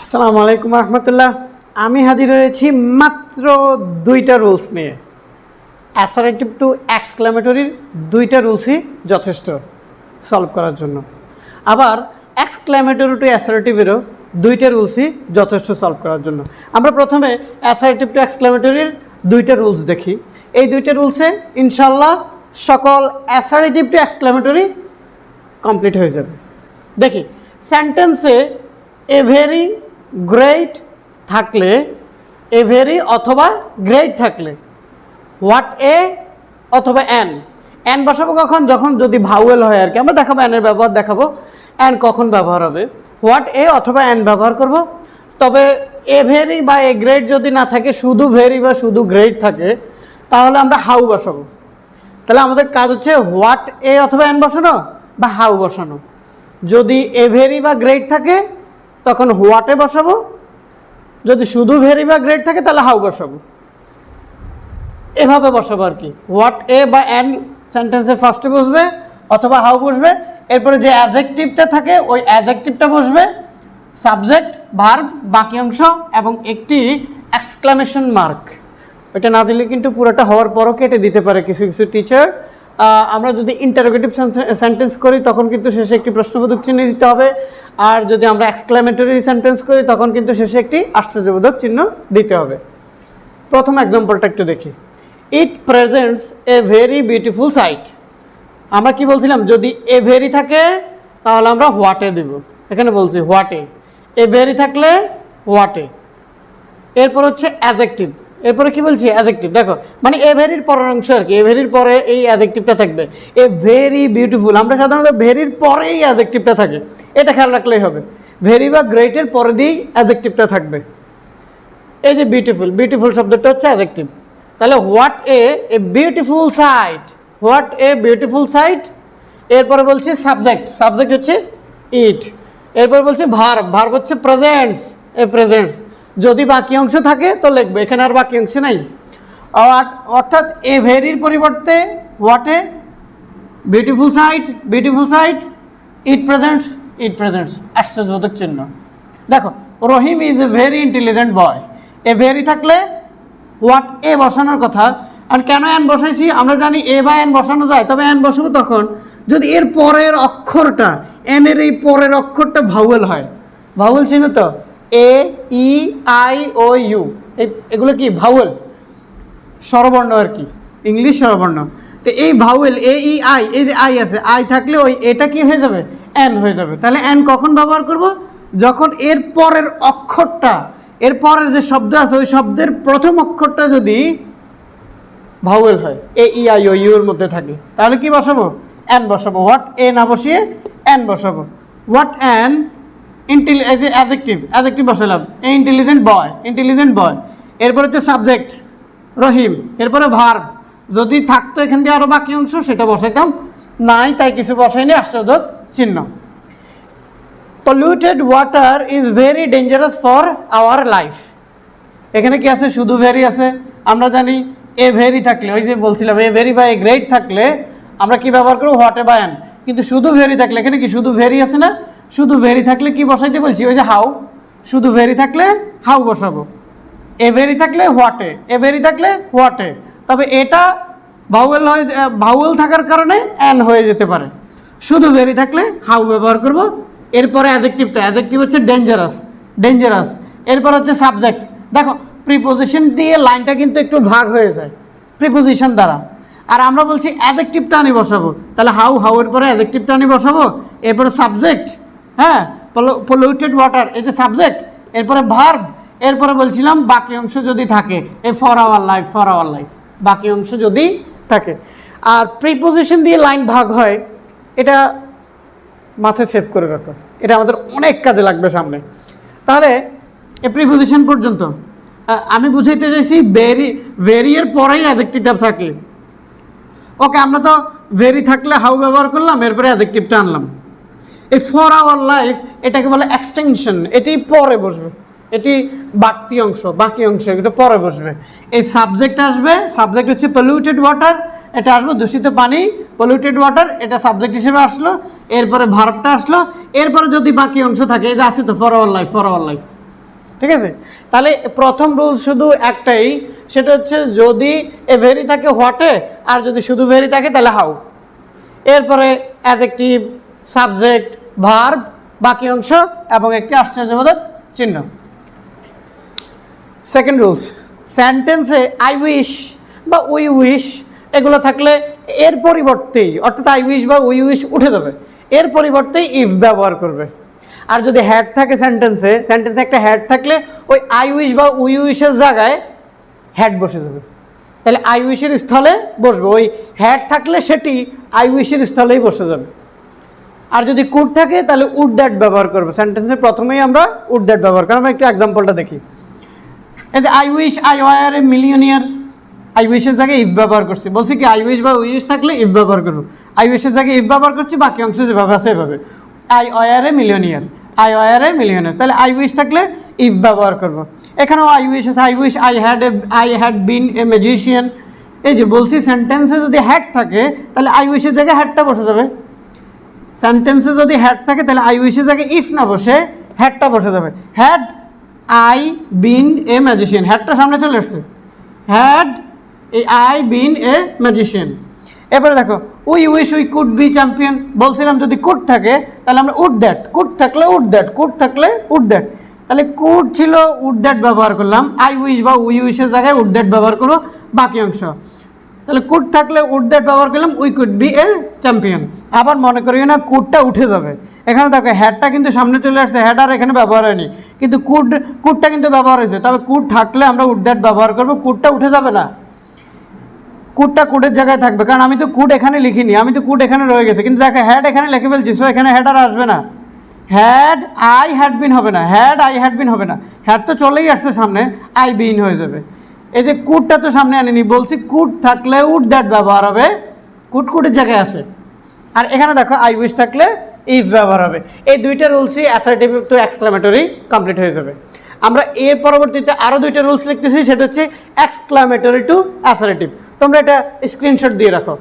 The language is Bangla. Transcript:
আসসালামু আলাইকুম রহমতুল্লাহ। আমি হাজির হয়েছি মাত্র দুইটা রুলস নিয়ে। অ্যাসারেটিভ টু এক্সক্লেমেটরির দুইটা রুলসই যথেষ্ট সলভ করার জন্য, আবার এক্সক্লেমেটরি টু অ্যাসারেটিভেরও দুইটা রুলসই যথেষ্ট সলভ করার জন্য। আমরা প্রথমে অ্যাসারেটিভ টু এক্সক্লেমেটরির দুইটা রুলস দেখি। এই দুইটা রুলসে ইনশাল্লাহ সকল অ্যাসারেটিভ টু এক্সক্লেমেটরি কমপ্লিট হয়ে যাবে। দেখি, সেন্টেন্সে এ ভেরি গ্রেট থাকলে, এ ভেরি অথবা গ্রেট থাকলে হোয়াট এ অথবা অ্যান বসাবো কখন? যখন যদি ভাউয়েল হয় আর কি। আমরা দেখাবো অ্যানের ব্যবহার, দেখাবো অ্যান কখন ব্যবহার হবে। হোয়াট এ অথবা অ্যান ব্যবহার করব। তবে এ ভেরি বা এ গ্রেট যদি না থাকে, শুধু ভেরি বা শুধু গ্রেট থাকে, তাহলে আমরা হাউ বসাবো। তাহলে আমাদের কাজ হচ্ছে হোয়াট এ অথবা অ্যান বসানো বা হাউ বসানো। যদি এ ভেরি বা গ্রেট থাকে তখন হোয়াটে বসাবো, যদি শুধু ভেরি বা গ্রেট থাকে তাহলে হাউ বসাবো। এভাবে বসাবো আর কি। হোয়াট এ বা অ্যান সেন্টেন্সের ফার্স্টে বসবে অথবা হাউ বসবে। এরপরে যে অ্যাডজেক্টিভটা থাকে ওই অ্যাডজেক্টিভটা বসবে, সাবজেক্ট, ভার্ব, বাকি অংশ এবং একটি এক্সক্লামেশন মার্ক। ওইটা না দিলে কিন্তু পুরোটা হওয়ার পরও কেটে দিতে পারে কিছু কিছু টিচার। আমরা যদি ইন্টারোগেটিভ সেন্টেন্স করি তখন কিন্তু শেষে একটি প্রশ্নবোধক চিহ্ন দিতে হবে, আর যদি আমরা এক্সক্লেমেটরি সেন্টেন্স করি তখন কিন্তু শেষে একটি আশ্চর্যবোধক চিহ্ন দিতে হবে। প্রথম এক্সাম্পলটা একটু দেখি। It presents a very beautiful site. আমরা কি বলছিলাম? যদি এ ভেরি থাকে তাহলে আমরা হোয়াটে দেব। এখানে বলছি হোয়াটে। এ ভেরি থাকলে হোয়াটে। এরপর হচ্ছে অ্যাডজেক্টিভ। এরপরে কি বলছি? অ্যাডজেক্টিভ। দেখো, মানে এ ভেরির পরের অংশ আর কি। এ ভেরির পরে এই অ্যাডজেক্টিভটা থাকবে। এ ভেরি বিউটিফুল, আমরা সাধারণত ভেরির পরেই অ্যাডজেক্টিভটা থাকে, এটা খেয়াল রাখলেই হবে। ভেরি বা গ্রেটের পরে দিয়েই অ্যাডজেক্টিভটা থাকবে। এই যে বিউটিফুল, বিউটিফুল শব্দটা হচ্ছে অ্যাডজেক্টিভ। তাহলে what a beautiful site, what a beautiful site. এরপরে বলছি সাবজেক্ট, সাবজেক্ট হচ্ছে ইট। এরপর বলছি ভার্ব, ভার্ব হচ্ছে প্রেজেন্টস, এ প্রেজেন্টস। যদি বাকি অংশ থাকে তো লিখবে, এখানে আর বাকি অংশ নাই। অর্থাৎ এ ভেরির পরিবর্তে what a beautiful site, beautiful site, it presents, it presents, আশ্চর্যবোধক চিহ্ন। দেখো, Rahim is a very intelligent boy. A very থাকলে হোয়াট এ বসানোর কথা। আর কেন অ্যান বসাইছি? আমরা জানি এ বা অ্যান বসানো যায়, তবে অ্যান বসাবো তখন যদি এর পরের অক্ষরটা, এনের এই পরের অক্ষরটা ভাউয়েল হয়। ভাউয়েল চিহ্ন তো, এ, ই, আই, ও, ইউ, এগুলো কি ভাউয়েল? স্বরবর্ণ আর কি, ইংলিশ স্বরবর্ণ। তো এই ভাউয়েল এ, ই, আই, এই যে আই আছে, আই থাকলে ওই এটা কি হয়ে যাবে? অ্যান হয়ে যাবে। তাহলে অ্যান কখন ব্যবহার করব? যখন এর পরের অক্ষরটা, এর পরের যে শব্দ আছে ওই শব্দের প্রথম অক্ষরটা যদি ভাউয়েল হয়, এ, ই, আই, ও, ইউ এর মধ্যে থাকে, তাহলে কি বসাবো? অ্যান বসাবো। হোয়াট এ না বসিয়ে অ্যান বসাবো। হোয়াট অ্যান অ্যাডজেক্টিভ, অ্যাডজেক্টিভ বসালাম, এ ইন্টেলিজেন্ট বয়, ইন্টেলিজেন্ট বয়। এরপরে হচ্ছে সাবজেক্ট রহিম। এরপরে ভার্ব, যদি থাকতো এখান দিয়ে আরও বাকি অংশ সেটা বসাইতাম, নাই তাই কিছু বসাইনি, আশ্চর্যবোধক চিহ্ন। Polluted water is very dangerous for our life. এখানে কি আছে? শুধু ভেরি আছে। আমরা জানি এ ভেরি থাকলে, ওই যে বলছিলাম এ ভেরি বা এ গ্রেট থাকলে আমরা কি ব্যবহার করবো? হোয়াটে বা অ্যান। কিন্তু শুধু ভেরি থাকলে, এখানে কি শুধু ভেরি আছে না? শুধু ভেরি থাকলে কি বসাইতে বলছি? ওই যে হাউ। শুধু ভেরি থাকলে হাউ বসাবো। এ ভেরি থাকলে হোয়াটে, এ ভেরি থাকলে হোয়াটে। তবে এটা ভাউয়েল হয়, ভাউয়েল থাকার কারণে অ্যান হয়ে যেতে পারে। শুধু ভেরি থাকলে হাউ ব্যবহার করব। এরপরে অ্যাডজেক্টিভটা, অ্যাডজেক্টিভ হচ্ছে ডেঞ্জারাস, ডেঞ্জারাস। এরপর হচ্ছে সাবজেক্ট। দেখো, প্রিপোজিশন দিয়ে লাইনটা কিন্তু একটু ভাগ হয়ে যায় প্রিপোজিশন দ্বারা। আর আমরা বলছি অ্যাডজেক্টিভটা আনি বসাবো, তাহলে হাউ, হাউয়ের পরে অ্যাডজেক্টিভটা আনি বসাবো। এরপরে সাবজেক্ট, হ্যাঁ, পলিউটেড ওয়াটার, এই যে সাবজেক্ট। এরপরে ভার্ব। এরপরে বলছিলাম বাকি অংশ যদি থাকে, A for our life, for our life, বাকি অংশ যদি থাকে। আর প্রিপোজিশন দিয়ে লাইন ভাগ হয়, এটা মাথায় সেভ করে রাখো, এটা আমাদের অনেক কাজে লাগবে সামনে। তাহলে এ প্রিপোজিশন পর্যন্ত আমি বুঝাইতে চাইছি ভেরি এর পরেই অ্যাডজেক্টিভটা থাকে। ওকে, আমরা তো ভেরি থাকলে হাউ ব্যবহার করলাম, এরপরে অ্যাডজেক্টিভটা আনলাম। এই ফর আওয়ার লাইফ এটাকে বলে এক্সটেনশন, এটি পরে বসবে, এটি বাড়তি অংশ, বাকি অংশ এটা পরে বসবে। এই সাবজেক্ট আসবে, সাবজেক্ট হচ্ছে পলিউটেড ওয়াটার, এটা আসবে দূষিত পানি, পলিউটেড ওয়াটার, এটা সাবজেক্ট হিসেবে আসলো। এরপরে ভার্বটা আসলো। এরপরে যদি বাকি অংশ থাকে, এই যে আছে তো for our life, for our life, ঠিক আছে? তাহলে প্রথম রুল শুধু একটাই, সেটা হচ্ছে যদি এ ভেরি থাকে হোয়াটে, আর যদি শুধু ভেরি থাকে তাহলে হাউ। এরপরে অ্যাডজেক্টিভ, সাবজেক্ট, ভার্ব, বাকি অংশ এবং একটি আশ্চর্যবোধক চিহ্ন। সেকেন্ড রুলস, সেন্টেন্সে আই উইশ বা উই উইশ এগুলো থাকলে এর পরিবর্তেই, অর্থাৎ আই উইশ বা উই উইশ উঠে যাবে, এর পরিবর্তেই ইফ ব্যবহার করবে। আর যদি হ্যাড থাকে সেন্টেন্সে একটা হ্যাড থাকলে ওই আই উইশ বা উই উইশের জায়গায় হ্যাড বসে যাবে। তাহলে আই উইশের স্থলে বসবে, ওই হ্যাড থাকলে সেটি আই উইশের স্থলেই বসে যাবে। আর যদি কুড থাকে তাহলে উড দ্যাট ব্যবহার করবে। সেন্টেন্সের প্রথমেই আমরা উড দ্যাট ব্যবহার করি। আমরা একটু এক্সাম্পলটা দেখি। এই যে I wish I were a millionaire, I উইশের জায়গায় ইফ ব্যবহার করছি, বলছি কি আই উইশ বা উইশ থাকলে ইফ ব্যবহার করবো। আই উইশের জায়গায় ইফ ব্যবহার করছি, বাকি অংশ যেভাবে আছে এভাবে। I were a millionaire, I were a millionaire, তাহলে আই উইশ থাকলে ইফ ব্যবহার করবো। এখানেও আই উইশ আছে, I wish I had been a magician. এই যে বলছি সেন্টেন্সে যদি হ্যাড থাকে তাহলে আই উইশের জায়গায় হ্যাডটা বসে যাবে। সেন্টেন্সে যদি হ্যাড থাকে তাহলে আই উইশের জায়গায় ইফ না বসে হ্যাডটা বসে যাবে। Had I been a magician, হ্যাডটা সামনে চলে আসছে, had I been a magician. এবারে দেখো we wish we could be champion, বলছিলাম যদি কুড থাকে তাহলে আমরা উড দ্যাট, কুড থাকলে উড দ্যাট, কুড থাকলে উড দ্যাট, তাহলে কুড ছিল উড দ্যাট ব্যবহার করলাম। আই উইশ বা উই উইশের জায়গায় উড দ্যাট ব্যবহার করবো বাকি অংশ। তাহলে কুড থাকলে উড দ্যাট ব্যবহার করলাম, we could B A champion. আবার মনে করিও না কুডটা উঠে যাবে, এখানে দেখো হ্যাডটা কিন্তু সামনে চলে আসছে, হ্যাড আর এখানে ব্যবহার হয়নি, কিন্তু কুডটা কিন্তু ব্যবহার হয়েছে। তবে কুড থাকলে আমরা উড দ্যাট ব্যবহার করবো, কুডটা উঠে যাবে না, কুডটা কুডের জায়গায় থাকবে। কারণ আমি তো কুড এখানে লিখিনি, আমি তো কুড এখানে রয়ে গেছে, কিন্তু দেখো হ্যাড এখানে লিখে ফেলছি, সো এখানে হ্যাড আর আসবে না। হ্যাড আই হ্যাড বিন হবে না, হ্যাড আই হ্যাড বিন হবে না, হ্যাড তো চলেই আসছে সামনে, আই বিন হয়ে যাবে। এই যে কুডটা তো সামনে আনিনি, বলছি কুড থাকলে উড দ্যাট ব্যবহার হবে, কুড কুডের জায়গায় আছে। আর এখানে দেখো আই উইশ থাকলে ইফ ব্যবহার হবে। এই দুইটা রুলসই অ্যাসার্টিভ টু এক্সক্লামেটরি কমপ্লিট হয়ে যাবে। আমরা এর পরবর্তীতে আরও দুইটা রুলস লিখতেছি, সেটা হচ্ছে এক্সক্লামেটরি টু অ্যাসার্টিভ। তোমরা এটা স্ক্রিনশট দিয়ে রাখো।